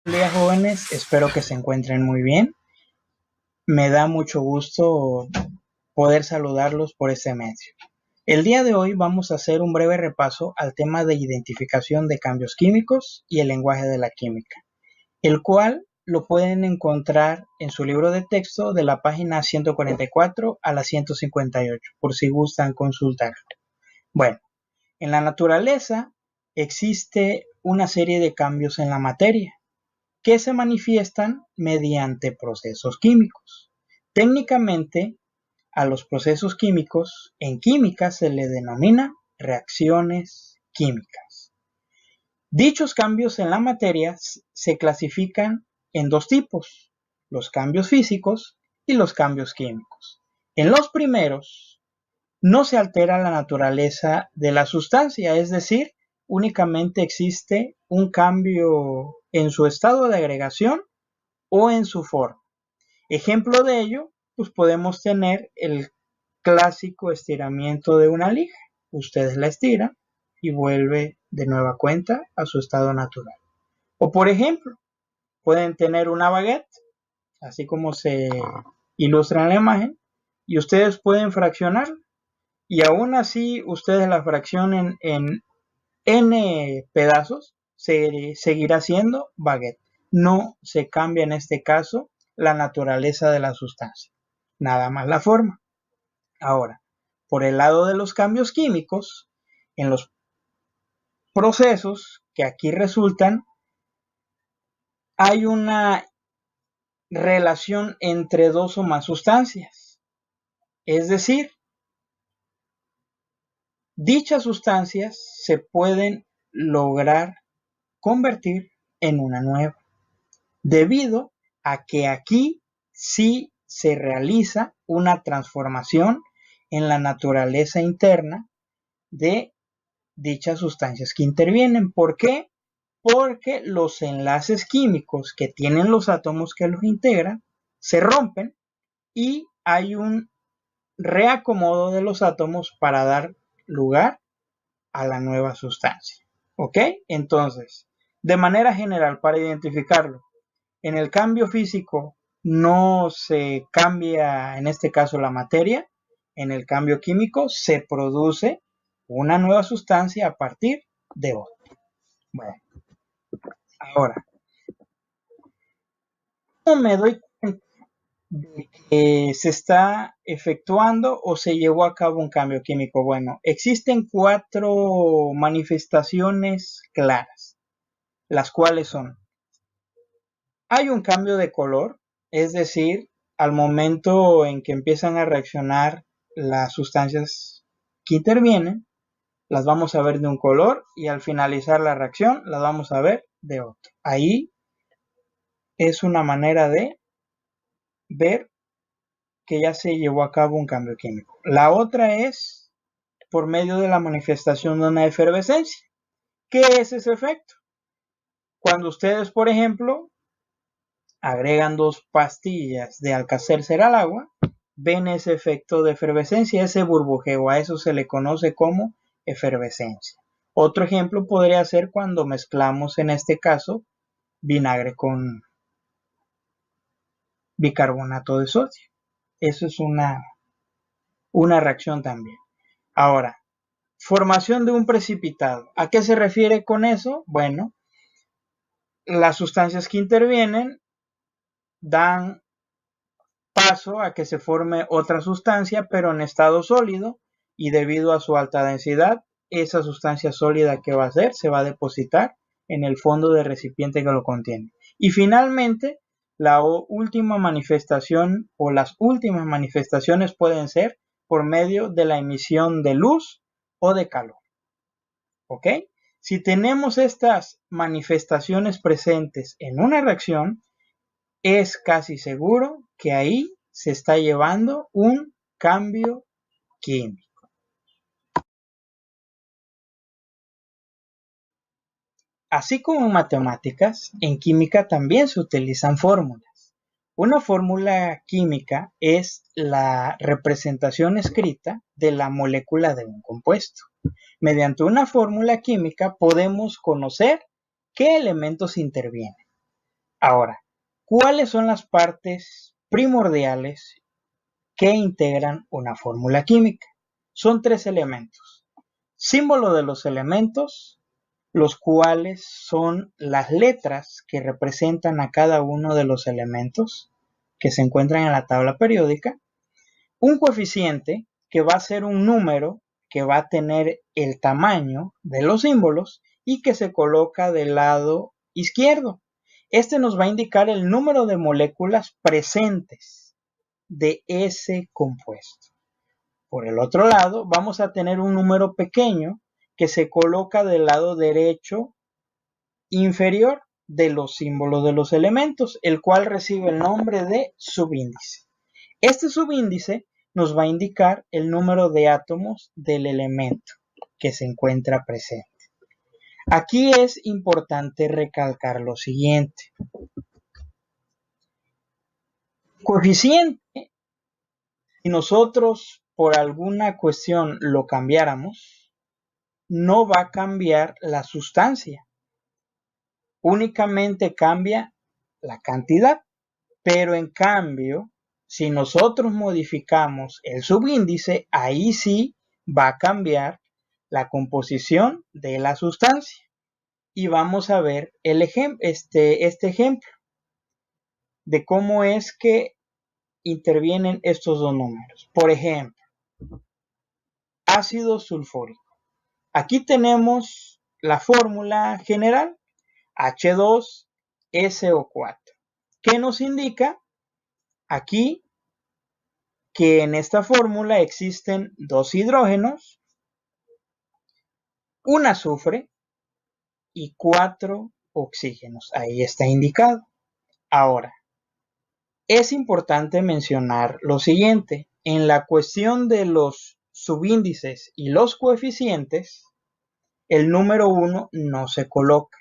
Días jóvenes, espero que se encuentren muy bien. Me da mucho gusto poder saludarlos por este medio. El día de hoy vamos a hacer un breve repaso al tema de identificación de cambios químicos y el lenguaje de la química, el cual lo pueden encontrar en su libro de texto de la página 144 a la 158, por si gustan consultarlo. Bueno, en la naturaleza existe una serie de cambios en la materia que se manifiestan mediante procesos químicos. Técnicamente, a los procesos químicos en química se le denomina reacciones químicas. Dichos cambios en la materia se clasifican en dos tipos, los cambios físicos y los cambios químicos. En los primeros, no se altera la naturaleza de la sustancia, es decir, únicamente existe un cambio en su estado de agregación o en su forma. Ejemplo de ello, pues podemos tener el clásico estiramiento de una liga. Ustedes la estiran y vuelve de nueva cuenta a su estado natural. O por ejemplo, pueden tener una baguette, así como se ilustra en la imagen, y ustedes pueden fraccionarla. Y aún así ustedes la fraccionen en n pedazos, se seguirá siendo baguette. No se cambia en este caso la naturaleza de la sustancia, nada más la forma. Ahora, por el lado de los cambios químicos, en los procesos que aquí resultan, hay una relación entre dos o más sustancias. Es decir, dichas sustancias se pueden lograr convertir en una nueva, debido a que aquí sí se realiza una transformación en la naturaleza interna de dichas sustancias que intervienen. ¿Por qué? Porque los enlaces químicos que tienen los átomos que los integran se rompen y hay un reacomodo de los átomos para dar lugar a la nueva sustancia. ¿Ok? Entonces, de manera general, para identificarlo, en el cambio físico no se cambia, en este caso, la materia. En el cambio químico se produce una nueva sustancia a partir de otra. Bueno, ahora, ¿cómo me doy cuenta de que se está efectuando o se llevó a cabo un cambio químico? Bueno, existen 4 manifestaciones claras, las cuales son: hay un cambio de color, es decir, al momento en que empiezan a reaccionar las sustancias que intervienen, las vamos a ver de un color y al finalizar la reacción las vamos a ver de otro. Ahí es una manera de ver que ya se llevó a cabo un cambio químico. La otra es por medio de la manifestación de una efervescencia. ¿Qué es ese efecto? Cuando ustedes, por ejemplo, agregan 2 pastillas de Alka-Seltzer al agua, ven ese efecto de efervescencia, ese burbujeo. A eso se le conoce como efervescencia. Otro ejemplo podría ser cuando mezclamos, en este caso, vinagre con bicarbonato de sodio. Eso es una reacción también. Ahora, formación de un precipitado. ¿A qué se refiere con eso? Bueno, las sustancias que intervienen dan paso a que se forme otra sustancia, pero en estado sólido, y debido a su alta densidad, esa sustancia sólida que va a hacer se va a depositar en el fondo del recipiente que lo contiene. Y finalmente, la última manifestación o las últimas manifestaciones pueden ser por medio de la emisión de luz o de calor. ¿Ok? Si tenemos estas manifestaciones presentes en una reacción, es casi seguro que ahí se está llevando un cambio químico. Así como en matemáticas, en química también se utilizan fórmulas. Una fórmula química es la representación escrita de la molécula de un compuesto. Mediante una fórmula química podemos conocer qué elementos intervienen. Ahora, ¿cuáles son las partes primordiales que integran una fórmula química? Son 3 elementos. Símbolo de los elementos, los cuales son las letras que representan a cada uno de los elementos que se encuentran en la tabla periódica. Un coeficiente, que va a ser un número que va a tener el tamaño de los símbolos y que se coloca del lado izquierdo. Este nos va a indicar el número de moléculas presentes de ese compuesto. Por el otro lado, vamos a tener un número pequeño que se coloca del lado derecho inferior de los símbolos de los elementos, el cual recibe el nombre de subíndice. Este subíndice nos va a indicar el número de átomos del elemento que se encuentra presente. Aquí es importante recalcar lo siguiente. Coeficiente, si nosotros por alguna cuestión lo cambiáramos, no va a cambiar la sustancia. Únicamente cambia la cantidad. Pero en cambio, si nosotros modificamos el subíndice, ahí sí va a cambiar la composición de la sustancia. Y vamos a ver este ejemplo de cómo es que intervienen estos dos números. Por ejemplo, ácido sulfúrico. Aquí tenemos la fórmula general, H2SO4, que nos indica aquí que en esta fórmula existen 2 hidrógenos, un azufre y 4 oxígenos. Ahí está indicado. Ahora, es importante mencionar lo siguiente. En la cuestión de los subíndices y los coeficientes, el número 1 no se coloca.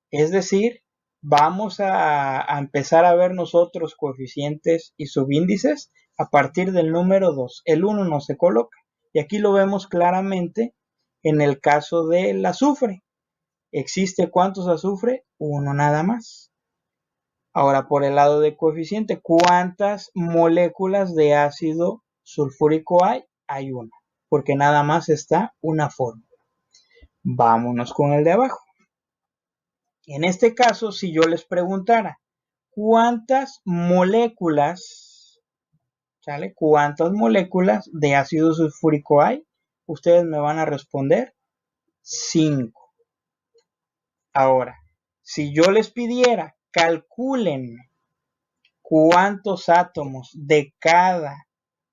Es decir, vamos a empezar a ver nosotros coeficientes y subíndices a partir del número 2. El 1 no se coloca. Y aquí lo vemos claramente en el caso del azufre. ¿Existe cuántos azufre? 1 nada más. Ahora, por el lado de coeficiente, ¿cuántas moléculas de ácido sulfúrico hay? Hay 1, porque nada más está una fórmula. Vámonos con el de abajo. En este caso, si yo les preguntara, ¿cuántas moléculas, ¿sale? ¿Cuántas moléculas de ácido sulfúrico hay? Ustedes me van a responder 5. Ahora, si yo les pidiera, calculen cuántos átomos de cada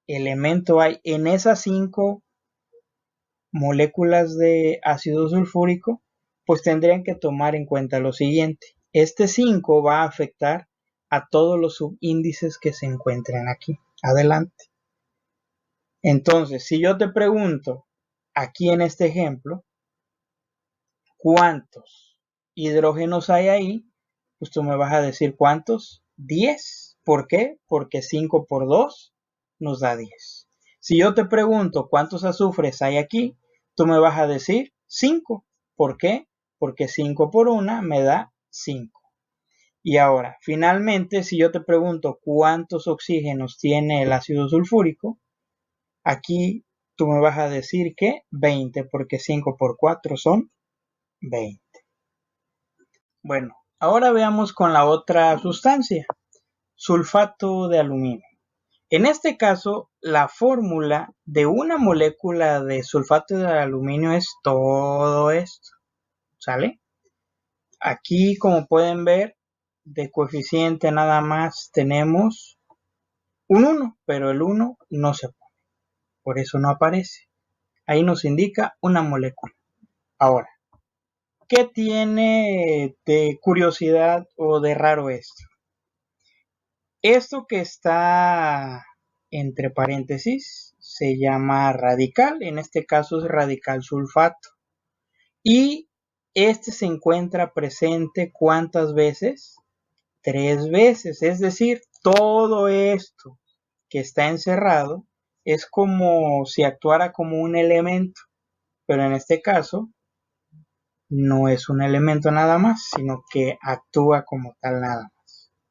elemento hay en esas 5 moléculas de ácido sulfúrico, pues tendrían que tomar en cuenta lo siguiente. Este 5 va a afectar a todos los subíndices que se encuentran aquí. Adelante. Entonces, si yo te pregunto, aquí en este ejemplo, ¿cuántos hidrógenos hay ahí? Pues tú me vas a decir, ¿cuántos? 10. ¿Por qué? Porque 5 por 2 nos da 10. Si yo te pregunto, ¿cuántos azufres hay aquí? Tú me vas a decir 5. ¿Por qué? Porque 5 por 1 me da 5. Y ahora, finalmente, si yo te pregunto cuántos oxígenos tiene el ácido sulfúrico, aquí tú me vas a decir que 20, porque 5 por 4 son 20. Bueno, ahora veamos con la otra sustancia, sulfato de aluminio. En este caso, la fórmula de una molécula de sulfato de aluminio es todo esto, ¿sale? Aquí, como pueden ver, de coeficiente nada más tenemos un 1, pero el 1 no se pone, por eso no aparece. Ahí nos indica una molécula. Ahora, ¿qué tiene de curiosidad o de raro esto? Esto que está entre paréntesis se llama radical, en este caso es radical sulfato. Y este se encuentra presente ¿cuántas veces? 3 veces, es decir, todo esto que está encerrado es como si actuara como un elemento, pero en este caso no es un elemento nada más, sino que actúa como tal nada más.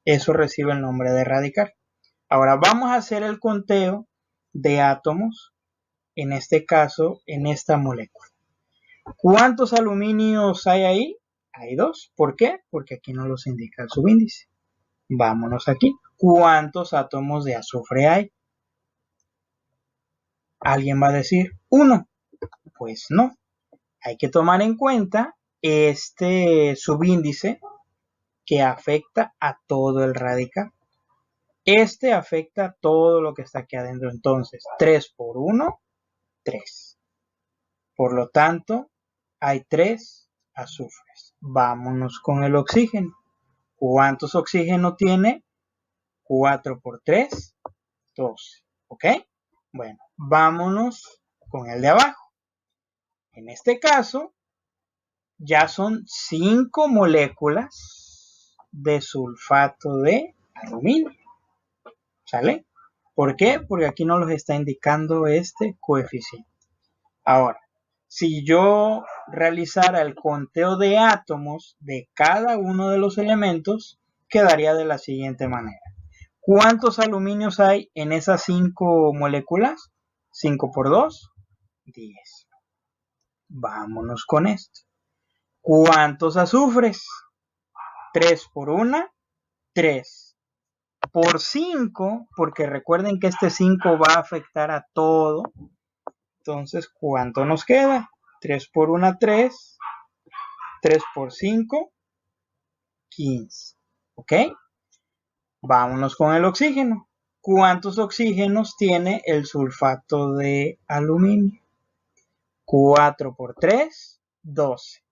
Eso recibe el nombre de radical. Ahora vamos a hacer el conteo de átomos, en este caso, en esta molécula. ¿Cuántos aluminios hay ahí? Hay 2. ¿Por qué? Porque aquí no los indica el subíndice. Vámonos aquí. ¿Cuántos átomos de azufre hay? Alguien va a decir 1. Pues no. Hay que tomar en cuenta este subíndice que afecta a todo el radical. Este afecta todo lo que está aquí adentro. Entonces, 3 por 1, 3. Por lo tanto, hay 3 azufres. Vámonos con el oxígeno. ¿Cuántos oxígenos tiene? 4 por 3, 12. ¿Ok? Bueno, vámonos con el de abajo. En este caso, ya son 5 moléculas de sulfato de aluminio. ¿Sale? ¿Por qué? Porque aquí no los está indicando este coeficiente. Ahora, si yo realizara el conteo de átomos de cada uno de los elementos, quedaría de la siguiente manera. ¿Cuántos aluminios hay en esas 5 moléculas? 5 por 2, 10. Vámonos con esto. ¿Cuántos azufres? 3 por 1, 3. Por 5, porque recuerden que este 5 va a afectar a todo. Entonces, ¿cuánto nos queda? 3 por 1, 3. 3 por 5, 15. ¿Ok? Vámonos con el oxígeno. ¿Cuántos oxígenos tiene el sulfato de aluminio? 4 por 3, 12.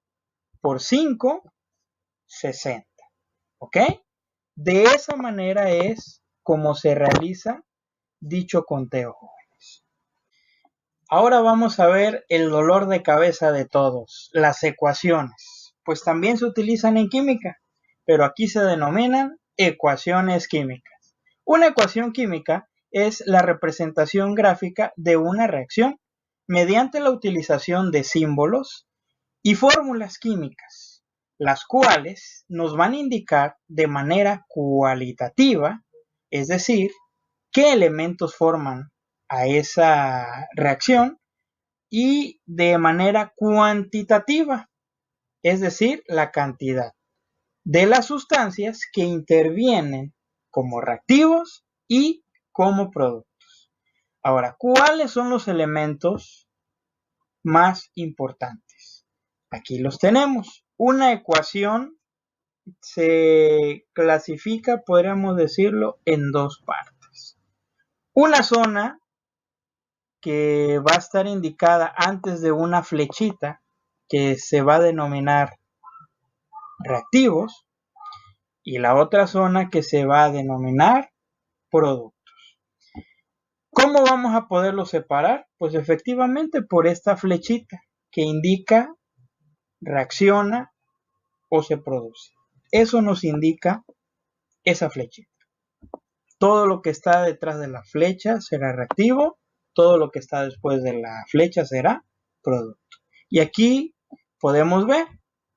Por 5, 60. ¿Ok? De esa manera es como se realiza dicho conteo, jóvenes. Ahora vamos a ver el dolor de cabeza de todos, las ecuaciones. Pues también se utilizan en química, pero aquí se denominan ecuaciones químicas. Una ecuación química es la representación gráfica de una reacción mediante la utilización de símbolos y fórmulas químicas, las cuales nos van a indicar de manera cualitativa, es decir, qué elementos forman a esa reacción, y de manera cuantitativa, es decir, la cantidad de las sustancias que intervienen como reactivos y como productos. Ahora, ¿cuáles son los elementos más importantes? Aquí los tenemos. Una ecuación se clasifica, podríamos decirlo, en 2 partes. Una zona que va a estar indicada antes de una flechita que se va a denominar reactivos, y la otra zona que se va a denominar productos. ¿Cómo vamos a poderlo separar? Pues efectivamente por esta flechita que indica reacciona o se produce. Eso nos indica esa flechita. Todo lo que está detrás de la flecha será reactivo, todo lo que está después de la flecha será producto. Y aquí podemos ver,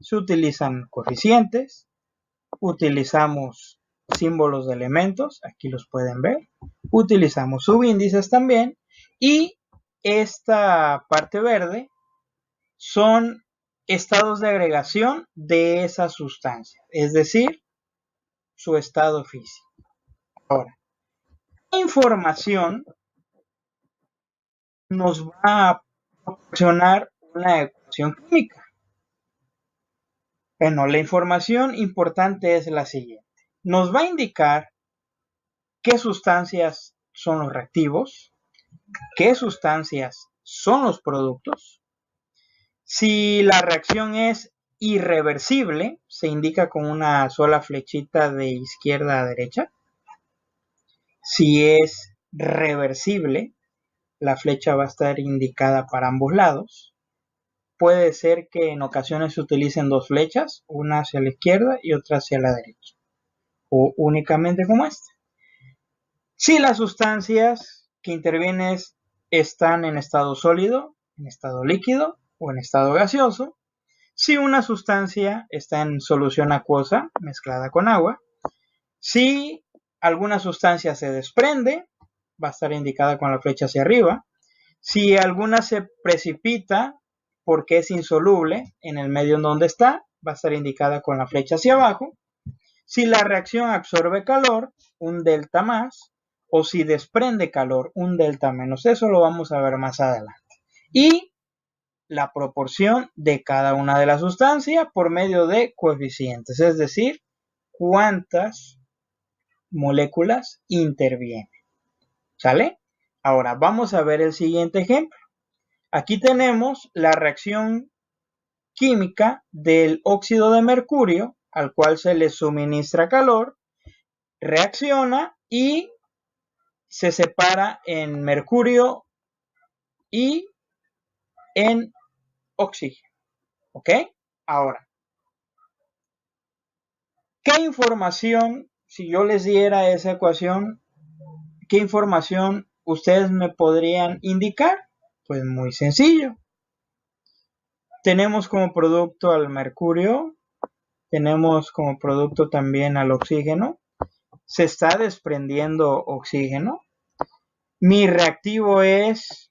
se utilizan coeficientes, utilizamos símbolos de elementos, aquí los pueden ver, utilizamos subíndices también, y esta parte verde son estados de agregación de esa sustancia, es decir, su estado físico. Ahora, ¿qué información nos va a proporcionar una ecuación química? Bueno, la información importante es la siguiente. Nos va a indicar qué sustancias son los reactivos, qué sustancias son los productos. Si la reacción es irreversible, se indica con una sola flechita de izquierda a derecha. Si es reversible, la flecha va a estar indicada para ambos lados. Puede ser que en ocasiones se utilicen 2 flechas, una hacia la izquierda y otra hacia la derecha, o únicamente como esta. Si las sustancias que intervienen están en estado sólido, en estado líquido o en estado gaseoso, si una sustancia está en solución acuosa mezclada con agua, Si alguna sustancia se desprende, va a estar indicada con la flecha hacia arriba. Si alguna se precipita porque es insoluble en el medio en donde está, va a estar indicada con la flecha hacia abajo. Si la reacción absorbe calor, un delta más, o si desprende calor, un delta menos. Eso lo vamos a ver más adelante. Y la proporción de cada una de las sustancias por medio de coeficientes, es decir, cuántas moléculas intervienen. ¿Sale? Ahora vamos a ver el siguiente ejemplo. Aquí tenemos la reacción química del óxido de mercurio, al cual se le suministra calor, reacciona y se separa en mercurio y en oxígeno. ¿Ok? Ahora, ¿qué información, si yo les diera esa ecuación, qué información ustedes me podrían indicar? Pues muy sencillo. Tenemos como producto al mercurio, tenemos como producto también al oxígeno, se está desprendiendo oxígeno. Mi reactivo es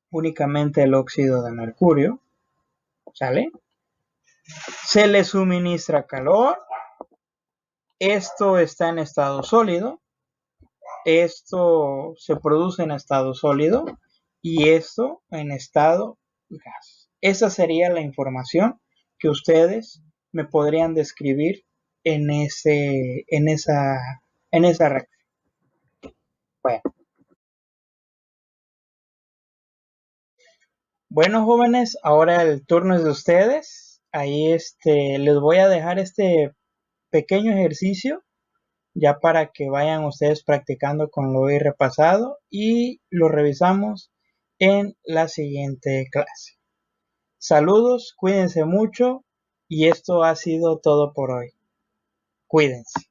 únicamente el óxido de mercurio, ¿sale? Se le suministra calor, esto está en estado sólido, esto se produce en estado sólido y esto en estado gas. Esa sería la información que ustedes me podrían describir en esa reacción. Bueno, bueno, jóvenes, ahora el turno es de ustedes. Ahí les voy a dejar este pequeño ejercicio ya para que vayan ustedes practicando con lo hoy repasado y lo revisamos en la siguiente clase. Saludos, cuídense mucho y esto ha sido todo por hoy. Cuídense.